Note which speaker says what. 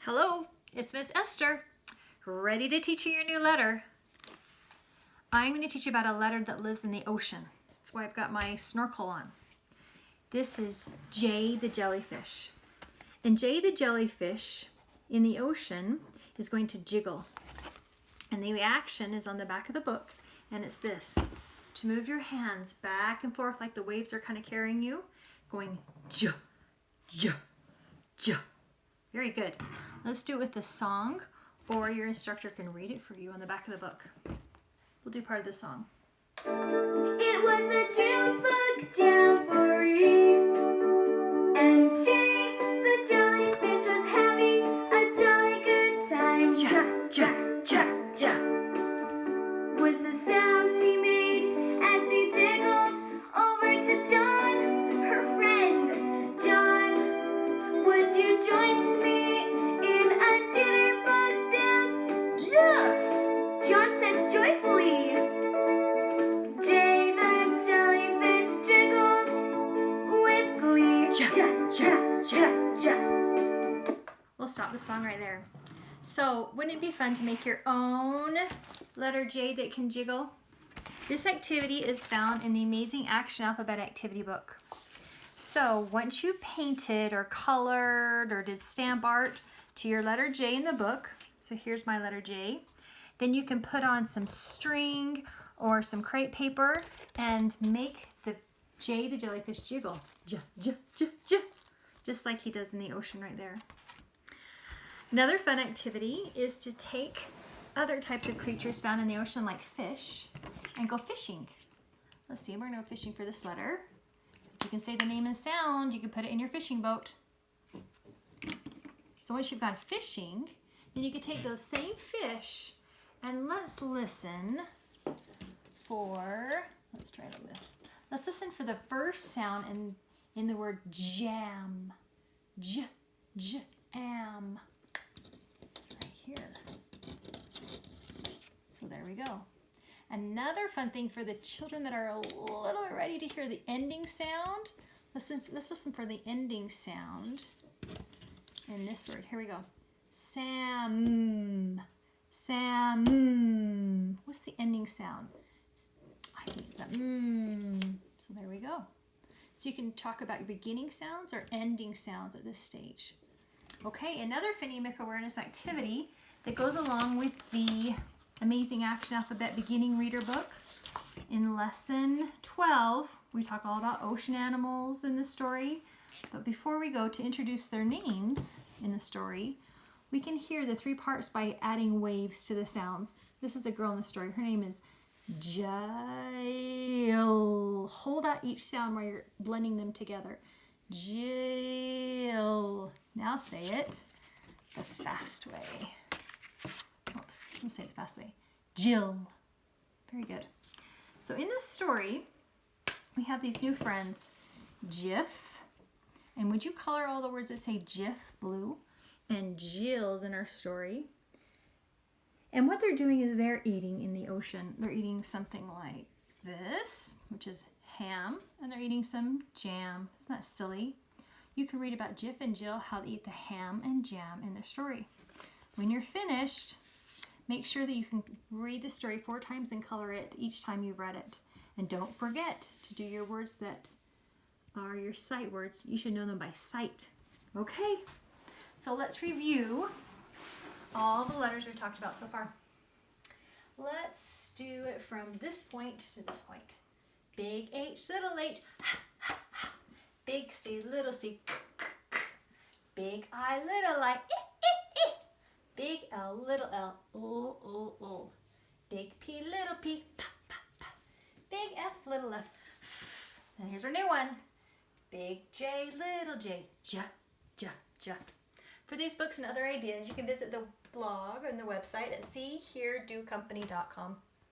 Speaker 1: Hello, it's Miss Esther, ready to teach you your new letter. I'm going to teach you about a letter that lives in the ocean. That's why I've got my snorkel on. This is Jay the jellyfish. And Jay the jellyfish in the ocean is going to jiggle. And the action is on the back of the book, and it's this. To move your hands back and forth like the waves are kind of carrying you, going ja, ja, ja. Very good. Let's do it with the song, or your instructor can read it for you on the back of the book. We'll do part of the song.
Speaker 2: It was a June bug jamboree, and Jay the jellyfish was having a jolly good time.
Speaker 1: Ja, ja, ja, ja.
Speaker 2: Was the sound she made as she jiggled over to John, her friend. John, would you join me in a jitterbug dance? Yes! John said joyfully. Jay the jellyfish jiggled with glee.
Speaker 1: Ja,
Speaker 2: Ja,
Speaker 1: ja,
Speaker 2: ja, ja.
Speaker 1: We'll stop the song right there. So, wouldn't it be fun to make your own letter J that can jiggle? This activity is found in the Amazing Action Alphabet activity book. So, once you've painted or colored or did stamp art to your letter J in the book, so here's my letter J, then you can put on some string or some crepe paper and make the J the jellyfish jiggle. Ja, ja, ja, ja. Just like he does in the ocean right there. Another fun activity is to take other types of creatures found in the ocean like fish and go fishing. Let's see, we're going to go fishing for this letter. If you can say the name and sound, you can put it in your fishing boat. So once you've gone fishing, then you can take those same fish and let's listen for, let's try this. Let's listen for the first sound in the word jam. J, j, am. It's right here. So there we go. Another fun thing for the children that are a little bit ready to hear the ending sound. Let's listen for the ending sound in this word. Here we go. Sam. Sam. What's the ending sound? I think it's that So there we go. So you can talk about your beginning sounds or ending sounds at this stage. Okay, another phonemic awareness activity that goes along with the Amazing Action Alphabet Beginning Reader book. In lesson 12, we talk all about ocean animals in the story. But before we go to introduce their names in the story, we can hear the three parts by adding waves to the sounds. This is a girl in the story. Her name is Jill. Hold out each sound while you're blending them together. Jill. Now say it the fast way. Oops, let me say it the fast way. Jill. Very good. So in this story, we have these new friends, Jif. And would you color all the words that say Jif blue? And Jill's in our story. And what they're doing is they're eating in the ocean. They're eating something like this, which is ham, and they're eating some jam. Isn't that silly? You can read about Jif and Jill, how they eat the ham and jam in their story. When you're finished, make sure that you can read the story 4 times and color it each time you've read it. And don't forget to do your words that are your sight words. You should know them by sight. Okay, so let's review all the letters we've talked about so far. Let's do it from this point to this point. Big H, little h, big C, little c, big I, little I, big L, little l, o, o, o. Big P, little p, pa, pa, pa. Big F, little f. And here's our new one. Big J, little j, ja, ja, ja. For these books and other ideas, you can visit the blog and the website at seeheardocompany.com.